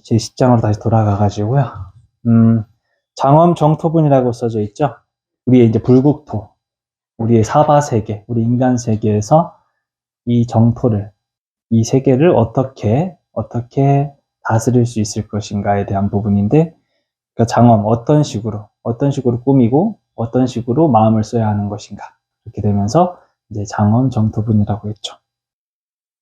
제 10장으로 다시 돌아가 가지고요. 장엄 정토분이라고 써져 있죠. 우리의 이제 불국토, 우리의 사바 세계, 우리 인간 세계에서 이 정토를, 이 세계를 어떻게 다스릴 수 있을 것인가에 대한 부분인데, 그러니까 장엄, 어떤 식으로 꾸미고 어떤 식으로 마음을 써야 하는 것인가, 이렇게 되면서 이제 장엄 정토분이라고 했죠.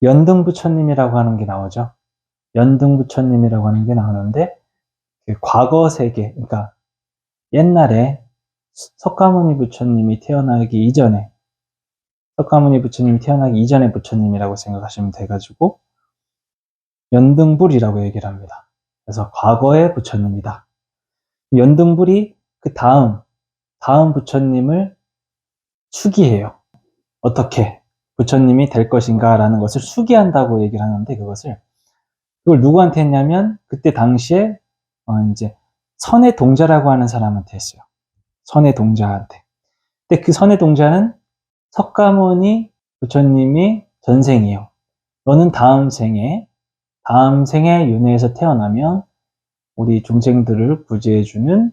연등부처님이라고 하는 게 나오죠. 연등부처님이라고 하는 게 나오는데, 그 과거 세계, 그러니까 옛날에 석가모니 부처님이 태어나기 이전에 부처님이라고 생각하시면 돼가지고 연등불이라고 얘기를 합니다. 그래서 과거의 부처님이다. 연등불이 그 다음 부처님을 추기해요. 어떻게 부처님이 될 것인가 라는 것을 추기한다고 얘기를 하는데, 그걸 누구한테 했냐면 그때 당시에 이제 선의 동자라고 하는 사람한테 했어요. 선의 동자한테. 근데 그 선의 동자는 석가모니 부처님이 전생이에요. 너는 다음 생에 윤회에서 태어나면 우리 중생들을 구제해주는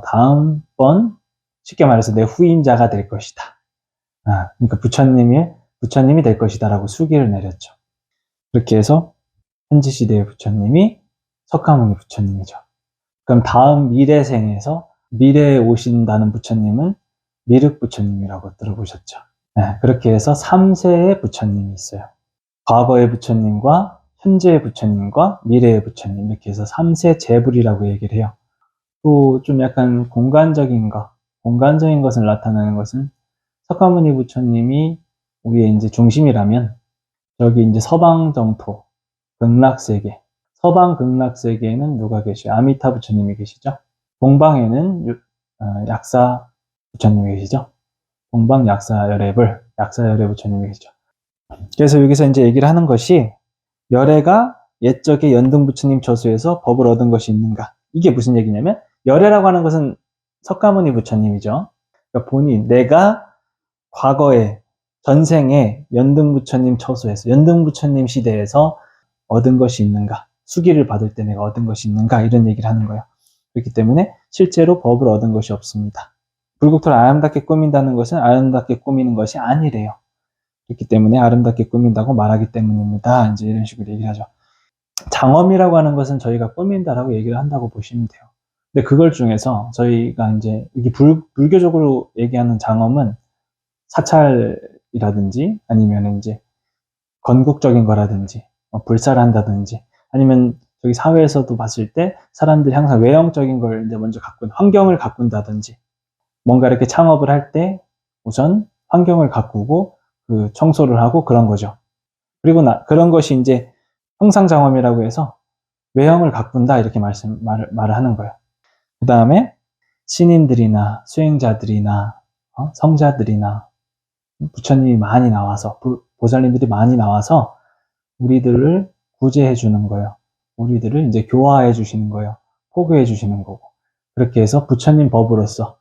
다음번, 쉽게 말해서 내 후임자가 될 것이다. 그러니까 부처님이 될 것이다라고 수기를 내렸죠. 그렇게 해서 현지 시대의 부처님이 석가모니 부처님이죠. 그럼 다음 미래에 오신다는 부처님은 미륵 부처님이라고 들어보셨죠. 그렇게 해서 3세의 부처님이 있어요. 과거의 부처님과 현재의 부처님과 미래의 부처님, 이렇게 해서 3세 재불이라고 얘기를 해요. 또 좀 약간 공간적인 것을 나타내는 것은, 석가모니 부처님이 우리의 이제 중심이라면, 여기 이제 서방 정토, 극락세계, 서방 극락세계에는 누가 계셔요? 아미타 부처님이 계시죠? 동방에는 약사 부처님이 계시죠? 동방 약사열애 부처님이 계시죠? 그래서 여기서 이제 얘기를 하는 것이, 열애가 옛적의 연등 부처님 저수에서 법을 얻은 것이 있는가? 이게 무슨 얘기냐면, 열애라고 하는 것은 석가모니 부처님이죠. 그러니까 내가 과거에 전생에 연등 부처님 처소에서, 연등 부처님 시대에서 얻은 것이 있는가? 수기를 받을 때 내가 얻은 것이 있는가? 이런 얘기를 하는 거예요. 그렇기 때문에 실제로 법을 얻은 것이 없습니다. 불국토를 아름답게 꾸민다는 것은 아름답게 꾸미는 것이 아니래요. 그렇기 때문에 아름답게 꾸민다고 말하기 때문입니다. 이제 이런 식으로 얘기를 하죠. 장엄이라고 하는 것은 저희가 꾸민다라고 얘기를 한다고 보시면 돼요. 근데 그걸 중에서 저희가 이제 이게 불교적으로 얘기하는 장엄은 사찰이라든지, 아니면 이제 건국적인 거라든지, 불살한다든지, 아니면 저기 사회에서도 봤을 때 사람들이 항상 외형적인 걸 이제 먼저 환경을 가꾼다든지, 뭔가 이렇게 창업을 할 때 우선 환경을 가꾸고 그 청소를 하고 그런 거죠. 그리고 그런 것이 이제 형상장엄이라고 해서 외형을 가꾼다, 이렇게 말을 하는 거예요. 그 다음에 신인들이나 수행자들이나 성자들이나 부처님이 많이 나와서, 보살님들이 많이 나와서 우리들을 구제해 주는 거예요. 우리들을 이제 교화해 주시는 거예요. 포교해 주시는 거고. 그렇게 해서 부처님 법으로서,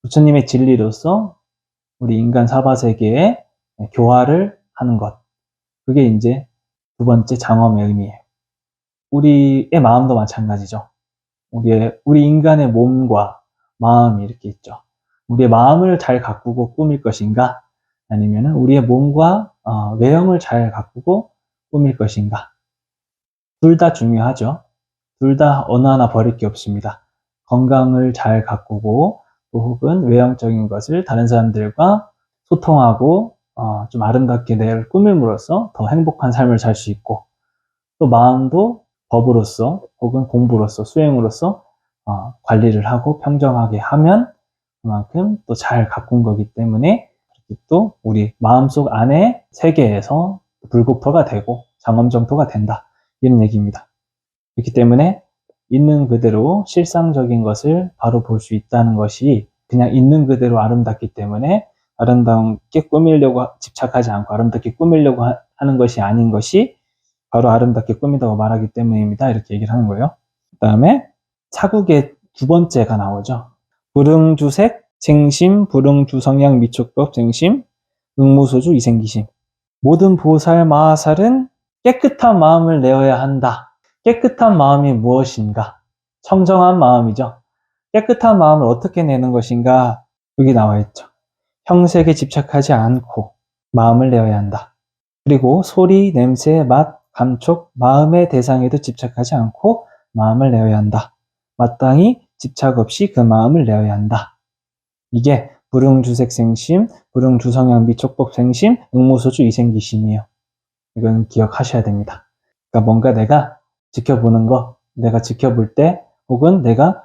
부처님의 진리로서 우리 인간 사바세계에 교화를 하는 것. 그게 이제 두 번째 장엄의 의미예요. 우리의 마음도 마찬가지죠. 우리 인간의 몸과 마음이 이렇게 있죠. 우리의 마음을 잘 가꾸고 꾸밀 것인가? 아니면 우리의 몸과 외형을 잘 가꾸고 꾸밀 것인가? 둘 다 중요하죠. 둘 다 어느 하나 버릴 게 없습니다. 건강을 잘 가꾸고, 또 혹은 외형적인 것을 다른 사람들과 소통하고 좀 아름답게 내를 꾸밈으로써 더 행복한 삶을 살 수 있고, 또 마음도 법으로서 혹은 공부로서, 수행으로서 관리를 하고 평정하게 하면 그만큼 또 잘 가꾼 거기 때문에, 또 우리 마음속 안에 세계에서 불국토가 되고 장엄정토가 된다, 이런 얘기입니다. 그렇기 때문에 있는 그대로 실상적인 것을 바로 볼 수 있다는 것이, 그냥 있는 그대로 아름답기 때문에 아름답게 꾸미려고 집착하지 않고 아름답게 꾸미려고 하는 것이 아닌 것이 바로 아름답게 꾸민다고 말하기 때문입니다. 이렇게 얘기를 하는 거예요. 그 다음에 사국의 두 번째가 나오죠. 불응주색, 생심, 불응주성양, 미촉법, 생심, 응무소주, 이생기심. 모든 보살, 마하살은 깨끗한 마음을 내어야 한다. 깨끗한 마음이 무엇인가? 청정한 마음이죠. 깨끗한 마음을 어떻게 내는 것인가? 여기 나와 있죠. 형색에 집착하지 않고 마음을 내어야 한다. 그리고 소리, 냄새, 맛, 감촉, 마음의 대상에도 집착하지 않고 마음을 내어야 한다. 마땅히 집착 없이 그 마음을 내어야 한다. 이게 불응주색생심, 불응주성향 미촉법생심, 응모소주 이생기심이에요. 이건 기억하셔야 됩니다. 그러니까 뭔가 내가 지켜보는 거, 내가 지켜볼 때, 혹은 내가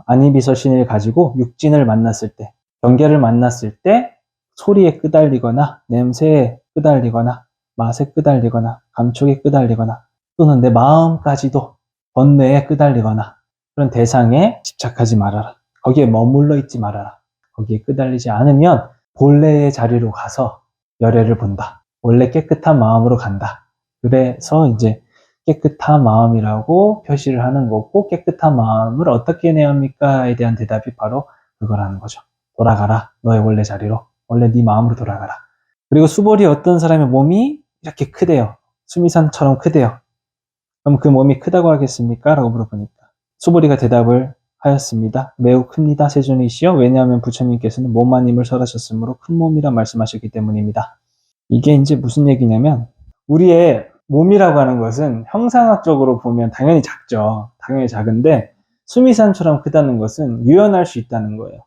안이비서신을 가지고 육진을 만났을 때, 경계를 만났을 때 소리에 끄달리거나 냄새에 끄달리거나 맛에 끄달리거나 감촉에 끄달리거나 또는 내 마음까지도 번뇌에 끄달리거나 그런 대상에 집착하지 말아라. 거기에 머물러 있지 말아라. 거기에 끄달리지 않으면 본래의 자리로 가서 열애를 본다. 원래 깨끗한 마음으로 간다. 그래서 이제 깨끗한 마음이라고 표시를 하는 거고, 깨끗한 마음을 어떻게 내야 합니까?에 대한 대답이 바로 그거라는 거죠. 돌아가라. 너의 원래 자리로. 원래 네 마음으로 돌아가라. 그리고 수볼이 어떤 사람의 몸이 이렇게 크대요. 수미산처럼 크대요. 그럼 그 몸이 크다고 하겠습니까? 라고 물어보니까 수볼이가 대답을 하였습니다. 매우 큽니다. 세존이시여. 왜냐하면 부처님께서는 몸만 힘을 설하셨으므로 큰 몸이라 말씀하셨기 때문입니다. 이게 이제 무슨 얘기냐면 우리의 몸이라고 하는 것은 형상학적으로 보면 당연히 작죠. 당연히 작은데 수미산처럼 크다는 것은 유연할 수 있다는 거예요.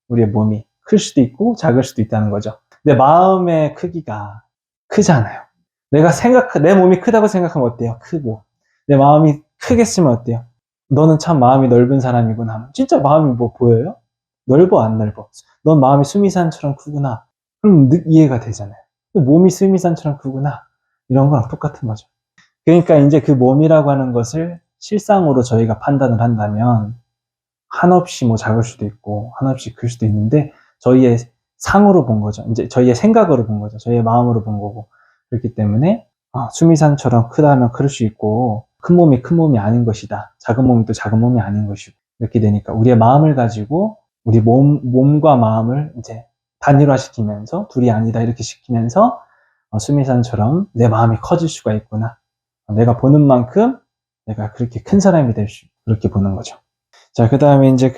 우리의 몸이 클 수도 있고 작을 수도 있다는 거죠. 근데 마음의 크기가 크잖아요. 내 몸이 크다고 생각하면 어때요? 크고. 내 마음이 크겠으면 어때요? 너는 참 마음이 넓은 사람이구나. 진짜 마음이 뭐 보여요? 넓어, 안 넓어? 넌 마음이 수미산처럼 크구나. 그럼 이해가 되잖아요. 또 몸이 수미산처럼 크구나. 이런 거랑 똑같은 거죠. 그러니까 이제 그 몸이라고 하는 것을 실상으로 저희가 판단을 한다면 한없이 뭐 작을 수도 있고 한없이 클 수도 있는데 저희의 상으로 본 거죠. 이제 저희의 생각으로 본 거죠. 저희의 마음으로 본 거고. 그렇기 때문에 수미산처럼 크다면 클 수 있고 큰 몸이 아닌 것이다. 작은 몸이 또 작은 몸이 아닌 것이고 이렇게 되니까 우리의 마음을 가지고 우리 몸과 마음을 이제 단일화시키면서 둘이 아니다 이렇게 시키면서 수미산처럼 내 마음이 커질 수가 있구나. 내가 보는 만큼 내가 그렇게 큰 사람이 될 수 그렇게 보는 거죠. 자, 그 다음에 이제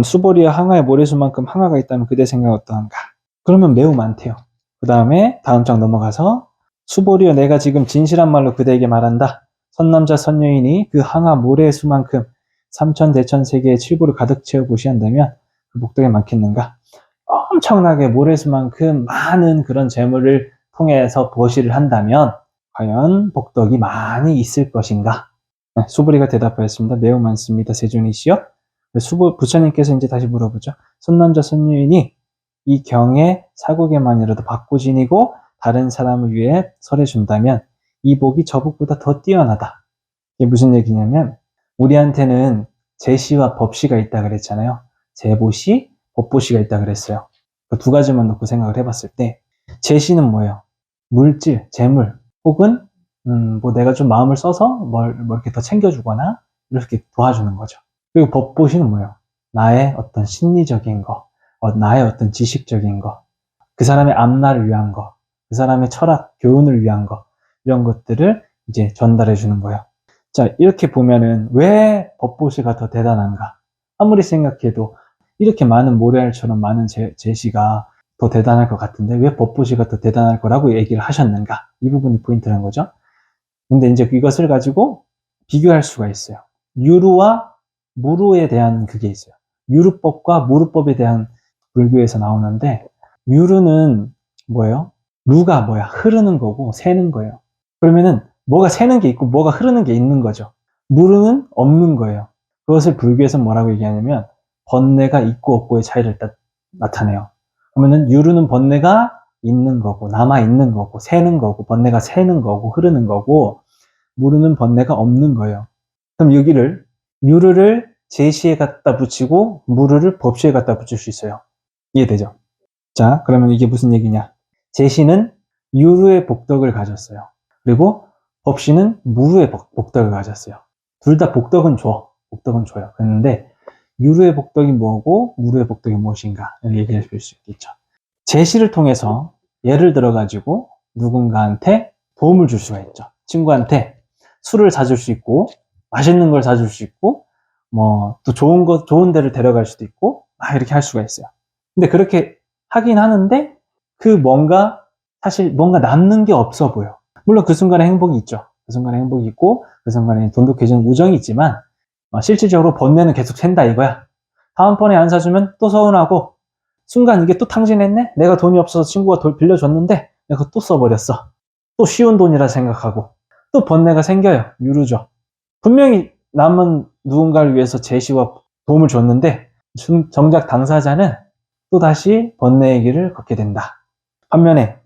수보리와 항아의 모래수만큼 항아가 있다면 그대 생각 어떠한가? 그러면 매우 많대요. 그 다음에 다음 장 넘어가서 수보리여 내가 지금 진실한 말로 그대에게 말한다. 선남자 선여인이 그 항아 모래수만큼 삼천 대천 세계의 칠부를 가득 채워 보시한다면 그 복덕에 많겠는가? 엄청나게 모래수만큼 많은 그런 재물을 통해서 보시를 한다면 과연 복덕이 많이 있을 것인가? 네, 수보리가 대답하였습니다. 매우 많습니다. 세존이시여. 부처님께서 이제 다시 물어보죠. 선남자 선유인이 이 경의 사국에만이라도 받고지니고 다른 사람을 위해 설해준다면 이 복이 저 복보다 더 뛰어나다. 이게 무슨 얘기냐면 우리한테는 제시와 법시가 있다 그랬잖아요. 제보시, 법보시가 있다 그랬어요. 그 두 가지만 놓고 생각을 해봤을 때 제시는 뭐예요? 물질, 재물 혹은 뭐 내가 좀 마음을 써서 뭘 이렇게 더 챙겨주거나 이렇게 도와주는 거죠. 그리고 법보시는 뭐예요? 나의 어떤 심리적인 거, 나의 어떤 지식적인 거, 그 사람의 앞날을 위한 거, 그 사람의 철학, 교훈을 위한 거, 이런 것들을 이제 전달해 주는 거예요. 자, 이렇게 보면은 왜 법보시가 더 대단한가? 아무리 생각해도 이렇게 많은 모래알처럼 많은 제시가 더 대단할 것 같은데 왜 법보시가 더 대단할 거라고 얘기를 하셨는가? 이 부분이 포인트라는 거죠. 근데 이제 이것을 가지고 비교할 수가 있어요. 유루와 무루에 대한 그게 있어요. 유루법과 무루법에 대한 불교에서 나오는데 유루는 뭐예요? 루가 뭐야? 흐르는 거고 새는 거예요. 그러면은 뭐가 새는 게 있고 뭐가 흐르는 게 있는 거죠. 무루는 없는 거예요. 그것을 불교에서 뭐라고 얘기하냐면 번뇌가 있고 없고의 차이를 나타내요. 그러면은 유루는 번뇌가 있는 거고 남아 있는 거고 새는 거고 번뇌가 새는 거고 흐르는 거고 무루는 번뇌가 없는 거예요. 그럼 여기를 유루를 제시에 갖다 붙이고 무루를 법시에 갖다 붙일 수 있어요. 이해되죠? 자, 그러면 이게 무슨 얘기냐? 제시는 유루의 복덕을 가졌어요. 그리고 법시는 무루의 복덕을 가졌어요. 둘 다 복덕은 줘. 복덕은 줘요. 그런데 유루의 복덕이 뭐고 무루의 복덕이 무엇인가 얘기해 볼 수 있겠죠. 제시를 통해서 예를 들어 가지고 누군가한테 도움을 줄 수가 있죠. 친구한테 술을 사줄 수 있고, 맛있는 걸 사줄 수 있고, 뭐, 또 좋은 데를 데려갈 수도 있고, 이렇게 할 수가 있어요. 근데 그렇게 하긴 하는데, 사실 뭔가 남는 게 없어 보여. 물론 그 순간에 행복이 있죠. 그 순간에 행복이 있고, 그 순간에 돈독해지는 우정이 있지만, 실질적으로 번뇌는 계속 샌다 이거야. 다음번에 안 사주면 또 서운하고, 순간 이게 또 탕진했네? 내가 돈이 없어서 친구가 돈 빌려줬는데, 내가 또 써버렸어. 또 쉬운 돈이라 생각하고, 또 번뇌가 생겨요. 유루죠. 분명히 남은 누군가를 위해서 제시와 도움을 줬는데, 정작 당사자는 또다시 번뇌의 길을 걷게 된다. 반면에,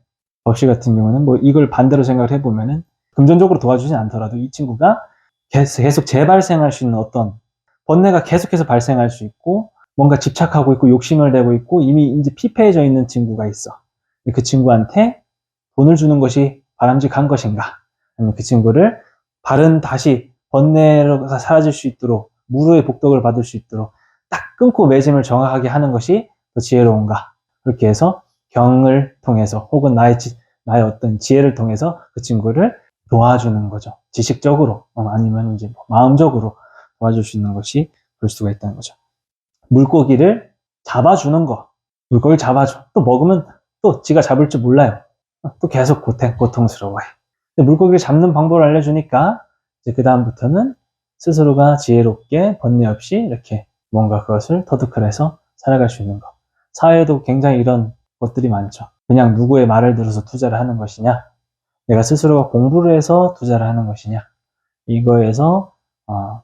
법씨 같은 경우는 뭐 이걸 반대로 생각을 해보면은, 금전적으로 도와주진 않더라도 이 친구가 계속 재발생할 수 있는 어떤 번뇌가 계속해서 발생할 수 있고, 뭔가 집착하고 있고 욕심을 내고 있고 이미 이제 피폐해져 있는 친구가 있어. 그 친구한테 돈을 주는 것이 바람직한 것인가? 아니면 그 친구를 다시 번뇌가 사라질 수 있도록 무료의 복덕을 받을 수 있도록 딱 끊고 매짐을 정확하게 하는 것이 더 지혜로운가? 그렇게 해서 경을 통해서 혹은 나의 어떤 지혜를 통해서 그 친구를 도와주는 거죠. 지식적으로 아니면 이제 마음적으로 도와줄 수 있는 것이 그럴 수가 있다는 거죠. 물고기를 잡아주는 거. 물고기를 잡아줘. 또 먹으면 또 지가 잡을 줄 몰라요. 또 계속 고통스러워해. 물고기를 잡는 방법을 알려주니까 이제 그 다음부터는 스스로가 지혜롭게 번뇌 없이 이렇게 뭔가 그것을 터득을 해서 살아갈 수 있는 거. 사회에도 굉장히 이런 것들이 많죠. 그냥 누구의 말을 들어서 투자를 하는 것이냐, 내가 스스로가 공부를 해서 투자를 하는 것이냐, 이거에서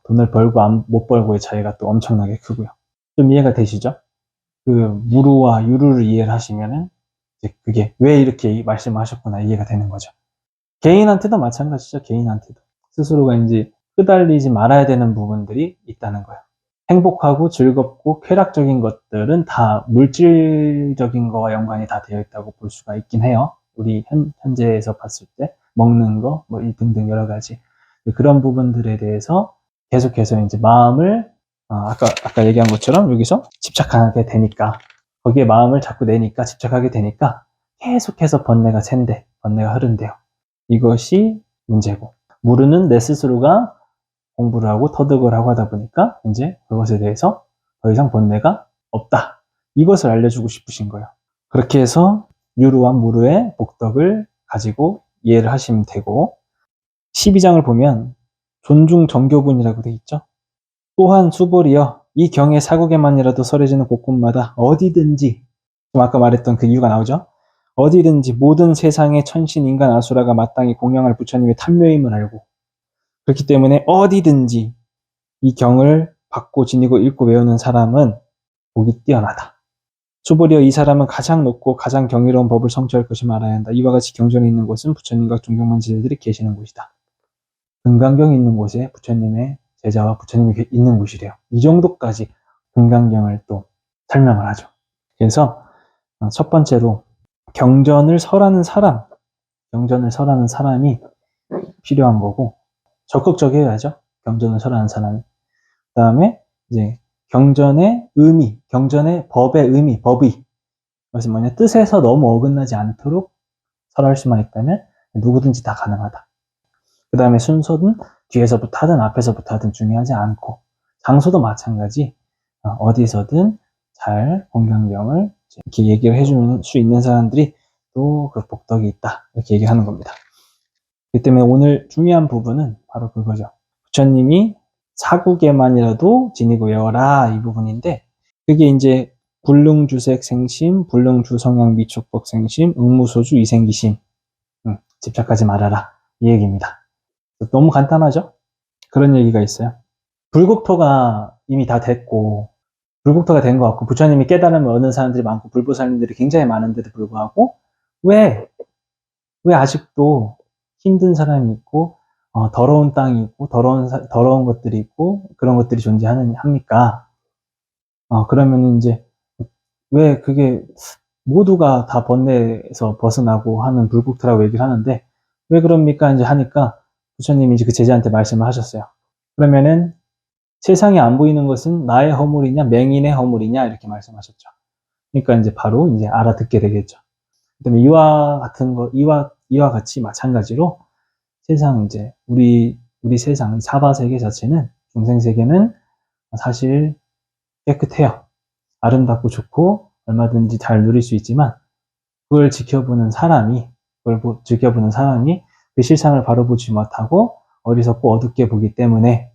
돈을 벌고 못 벌고의 차이가 또 엄청나게 크고요. 좀 이해가 되시죠? 그 무루와 유루를 이해를 하시면은 이제 그게 왜 이렇게 말씀하셨구나 이해가 되는 거죠. 개인한테도 마찬가지죠. 개인한테도 스스로가 이제 끄달리지 말아야 되는 부분들이 있다는 거예요. 행복하고 즐겁고 쾌락적인 것들은 다 물질적인 거와 연관이 다 되어 있다고 볼 수가 있긴 해요. 우리 현재에서 봤을 때 먹는 거, 뭐 등등 여러 가지 그런 부분들에 대해서 계속해서 이제 마음을 아까 얘기한 것처럼 여기서 집착하게 되니까 거기에 마음을 자꾸 내니까 집착하게 되니까 계속해서 번뇌가 흐른대요. 이것이 문제고, 무르는 내 스스로가 공부를 하고 터득을 하고 하다 보니까 이제 그것에 대해서 더 이상 번뇌가 없다. 이것을 알려주고 싶으신 거예요. 그렇게 해서 유루와 무르의 복덕을 가지고 이해를 하시면 되고, 12장을 보면 존중 정교분이라고 돼 있죠. 또한 수벌이여 이 경의 사국에만이라도 설해지는 곳곳마다 어디든지, 아까 말했던 그 이유가 나오죠. 어디든지 모든 세상의 천신 인간 아수라가 마땅히 공양할 부처님의 탐묘임을 알고, 그렇기 때문에 어디든지 이 경을 받고 지니고 읽고 외우는 사람은 복이 뛰어나다. 수벌이여 이 사람은 가장 높고 가장 경이로운 법을 성취할 것을 알아야 한다. 이와 같이 경전에 있는 곳은 부처님과 존경만 제자들이 계시는 곳이다. 금강경이 있는 곳에 부처님의 제자와 부처님이 있는 곳이래요. 이 정도까지 금강경을 또 설명을 하죠. 그래서 첫 번째로 경전을 설하는 사람이 필요한 거고, 적극적이어야죠. 경전을 설하는 사람이. 그 다음에 이제 경전의 의미, 경전의 법의 의미, 법의. 그것은 뭐냐, 뜻에서 너무 어긋나지 않도록 설할 수만 있다면 누구든지 다 가능하다. 그 다음에 순서는 뒤에서부터 하든 앞에서부터 하든 중요하지 않고, 장소도 마찬가지. 어디서든 잘 공경경을 이렇게 얘기를 해주는 수 있는 사람들이 또 그 복덕이 있다. 이렇게 얘기하는 겁니다. 그렇기 때문에 오늘 중요한 부분은 바로 그거죠. 부처님이 사국에만이라도 지니고 외워라 이 부분인데, 그게 이제 굴릉주색 생심, 불릉주성향 미촉법 생심, 응무소주 이생기심, 집착하지 말아라 이 얘기입니다. 너무 간단하죠? 그런 얘기가 있어요. 불국토가 이미 다 됐고, 불국토가 된 것 같고 부처님이 깨달음을 얻는 사람들이 많고 불보살님들이 굉장히 많은데도 불구하고 왜 아직도 힘든 사람이 있고 더러운 땅이 있고 더러운 것들이 있고 그런 것들이 합니까? 그러면 이제 왜 그게 모두가 다 번뇌에서 벗어나고 하는 불국토라고 얘기를 하는데 왜 그럽니까? 이제 하니까 부처님이 이제 그 제자한테 말씀을 하셨어요. 그러면은 세상에 안 보이는 것은 나의 허물이냐 맹인의 허물이냐 이렇게 말씀하셨죠. 그러니까 이제 바로 이제 알아듣게 되겠죠. 그다음에 이와 같이 마찬가지로 세상 이제 우리 우리 세상, 사바세계 자체는, 중생세계는 사실 깨끗해요. 아름답고 좋고 얼마든지 잘 누릴 수 있지만 그걸 지켜보는 사람이 그 실상을 바로 보지 못하고 어리석고 어둡게 보기 때문에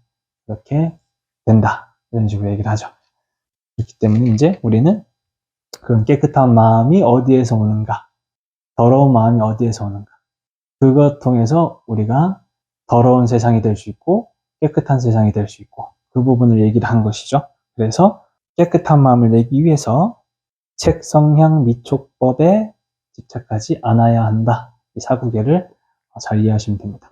그렇게 된다. 이런 식으로 얘기를 하죠. 그렇기 때문에 이제 우리는 그런 깨끗한 마음이 어디에서 오는가, 더러운 마음이 어디에서 오는가, 그것 통해서 우리가 더러운 세상이 될 수 있고 깨끗한 세상이 될 수 있고 그 부분을 얘기를 한 것이죠. 그래서 깨끗한 마음을 내기 위해서 책, 성향, 미촉법에 집착하지 않아야 한다. 이 사구계를 잘 이해하시면 됩니다.